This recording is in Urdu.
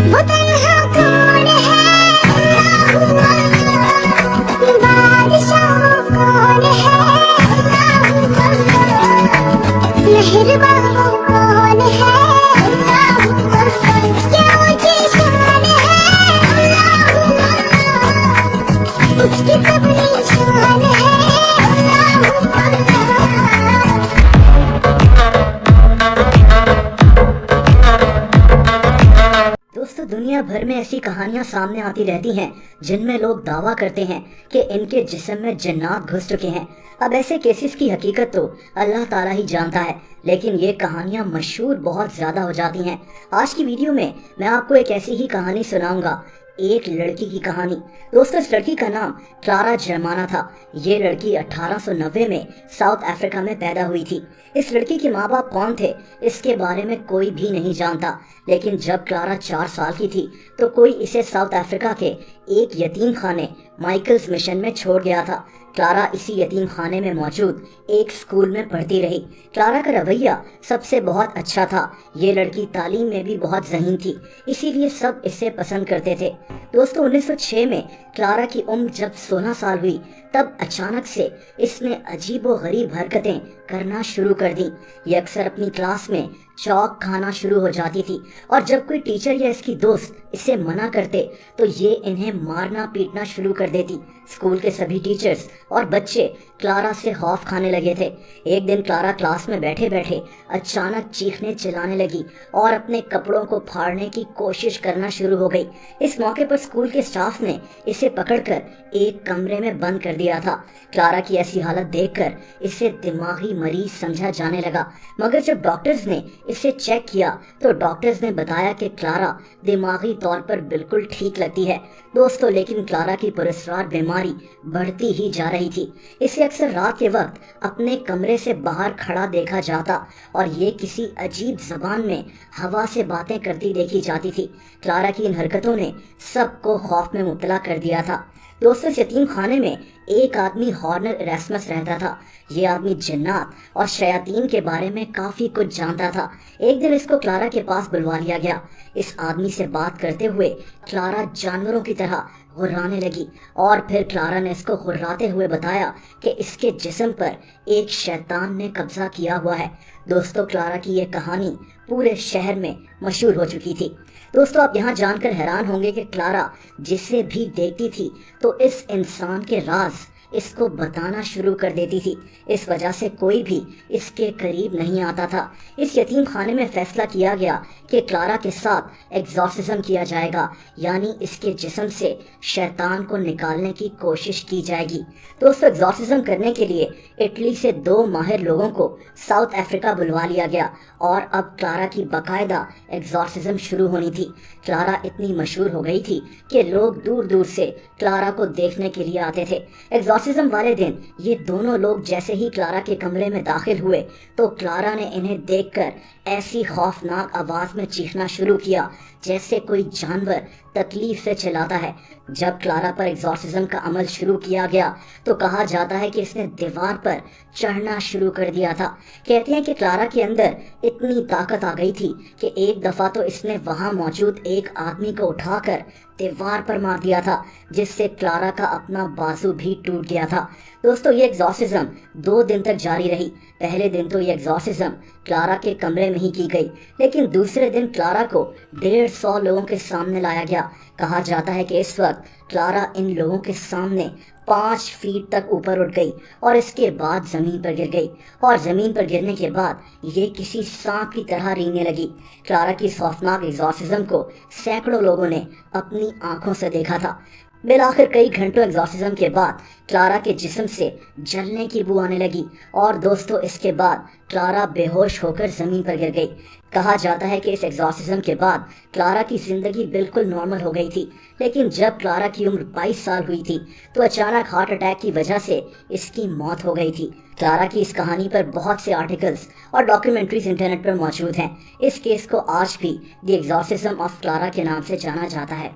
وہ تنہا کون ہے، بادشاہ کون ہے، مہربان کون ہے، کیا اونچی شان ہے، اس کی سب نشان ہے۔ دوستو، دنیا بھر میں ایسی کہانیاں سامنے آتی رہتی ہیں جن میں لوگ دعویٰ کرتے ہیں کہ ان کے جسم میں جنات گھس چکے ہیں۔ اب ایسے کیسز کی حقیقت تو اللہ تعالیٰ ہی جانتا ہے، لیکن یہ کہانیاں مشہور بہت زیادہ ہو جاتی ہیں۔ آج کی ویڈیو میں آپ کو ایک ایسی ہی کہانی سناؤں گا، ایک لڑکی کی کہانی۔ دوستو، اس لڑکی کا نام کلارا جرمانا تھا۔ یہ لڑکی 1890 میں ساؤتھ افریقہ میں پیدا ہوئی تھی۔ اس لڑکی کے ماں باپ کون تھے اس کے بارے میں کوئی بھی نہیں جانتا، لیکن جب کلارا 4 سال کی تھی تو کوئی اسے ساؤتھ افریقہ کے ایک یتیم خانے مائیکلز مشن میں چھوڑ گیا تھا۔ کلارا اسی یتیم خانے میں موجود ایک سکول میں پڑھتی رہی۔ کلارا کا رویہ سب سے بہت اچھا تھا۔ یہ لڑکی تعلیم میں بھی بہت ذہین تھی، اسی لیے سب اسے پسند کرتے تھے۔ دوستو، 1906 میں کلارا کی عمر جب 16 سال ہوئی تب اچانک سے اس نے عجیب و غریب حرکتیں کرنا شروع کر دیں۔ یہ اکثر اپنی کلاس میں چاک کھانا شروع ہو جاتی تھی، اور جب کوئی ٹیچر یا اس کی دوست اسے منع کرتے تو یہ انہیں مارنا پیٹنا شروع کر دیتی۔ اسکول کے سبھی ٹیچرز اور بچے کلارا سے خوف کھانے لگے تھے۔ ایک دن کلارا کلاس میں بیٹھے بیٹھے اچانک چیخنے چلانے لگی اور اپنے کپڑوں کو پھاڑنے کی کوشش کرنا شروع ہو گئی۔ اس موقع پر اسکول کے اسٹاف نے اسے پکڑ کر ایک کمرے میں بند کر دیا تھا۔ کلارا کی ایسی حالت دیکھ کر اسے دماغی مریض سمجھا جانے لگا، مگر جب ڈاکٹرز نے اسے چیک کیا تو ڈاکٹرز نے بتایا کہ کلارا دماغی طور پر بالکل ٹھیک لگتی ہے۔ دوستو، لیکن کلارا کی پراسرار بیماری بڑھتی ہی جا رہی تھی۔ اسے اکثر رات کے وقت اپنے کمرے سے باہر کھڑا دیکھا جاتا اور یہ کسی عجیب زبان میں ہوا سے باتیں کرتی دیکھی جاتی تھی۔ کلارا کی ان حرکتوں نے سب کو خوف میں مبتلا کر دیا تھا۔ دوستو، اس یتیم خانے میں ایک آدمی ہارنر ایراسمس رہتا تھا۔ یہ آدمی جنات اور شیاطین کے بارے میں کافی کچھ جانتا تھا۔ ایک دن اس کو کلارا کے پاس بلوا لیا گیا۔ اس آدمی سے بات کرتے ہوئے کلارا جانوروں کی طرح غرانے لگی، اور پھر کلارا نے اس کو غراتے ہوئے بتایا کہ اس کے جسم پر ایک شیطان نے قبضہ کیا ہوا ہے۔ دوستو، کلارا کی یہ کہانی پورے شہر میں مشہور ہو چکی تھی۔ دوستو، آپ یہاں جان کر حیران ہوں گے کہ کلارا جسے بھی دیکھتی تھی تو اس انسان کے راز اس کو بتانا شروع کر دیتی تھی۔ اس وجہ سے کوئی بھی اس کے قریب نہیں آتا تھا۔ اس یتیم خانے میں فیصلہ کیا گیا کہ کلارا کے ساتھ ایگزورسزم کیا جائے گا، یعنی اس کے جسم سے شیطان کو نکالنے کی کوشش کی جائے گی۔ دوستو، ایگزورسزم کرنے کے لیے اٹلی سے 2 ماہر لوگوں کو ساؤتھ افریقہ بلوا لیا گیا، اور اب کلارا کی باقاعدہ ایگزورسزم شروع ہونی تھی۔ کلارا اتنی مشہور ہو گئی تھی کہ لوگ دور دور سے کلارا کو دیکھنے کے لیے آتے تھے۔ ایگزورسزم والے دن یہ دونوں لوگ جیسے ہی کلارا کے کمرے میں داخل ہوئے تو کلارا نے انہیں دیکھ کر ایسی خوفناک آواز میں چیخنا شروع کیا جیسے کوئی جانور تکلیف سے چلاتا ہے۔ جب کلارا پر ایگزورسزم کا عمل شروع کیا گیا تو کہا جاتا ہے کہ اس نے دیوار پر چڑھنا شروع کر دیا تھا۔ کہتے ہیں کہ کلارا کے اندر اتنی طاقت آ گئی تھی کہ ایک دفعہ تو اس نے وہاں موجود ایک آدمی کو اٹھا کر دیوار پر مار دیا تھا، جس سے کلارا کا اپنا بازو بھی ٹوٹ گیا تھا۔ دوستو، یہ ایگزورسزم 2 دن تک جاری رہی۔ پہلے دن تو یہ ایگزورسزم کلارا کے کمرے میں ہی کی گئی، لیکن دوسرے دن کلارا کو 150 لوگوں کے سامنے لایا گیا۔ کہا جاتا ہے کہ اس وقت کلارا ان لوگوں کے سامنے 5 فیٹ تک اوپر اٹھ گئی اور اس کے بعد زمین پر گر گئی، اور زمین پر گرنے کے بعد یہ کسی سانپ کی طرح رینگنے لگی۔ کلارا کی خوفناک ایگزورسزم کو سینکڑوں لوگوں نے اپنی آنکھوں سے دیکھا تھا۔ بالآخر کئی گھنٹوں ایگزورسزم کے بعد کلارا کے جسم سے جلنے کی بو آنے لگی، اور دوستو، اس کے بعد کلارا بے ہوش ہو کر زمین پر گر گئی۔ کہا جاتا ہے کہ اس ایگزورسزم کے بعد کلارا کی زندگی بالکل نارمل ہو گئی تھی، لیکن جب کلارا کی عمر 22 سال ہوئی تھی تو اچانک ہارٹ اٹیک کی وجہ سے اس کی موت ہو گئی تھی۔ کلارا کی اس کہانی پر بہت سے آرٹیکلز اور ڈاکیومنٹریز انٹرنیٹ پر موجود ہیں۔ اس کیس کو آج بھی دی ایگزورسزم آف کلارا کے نام سے جانا جاتا ہے۔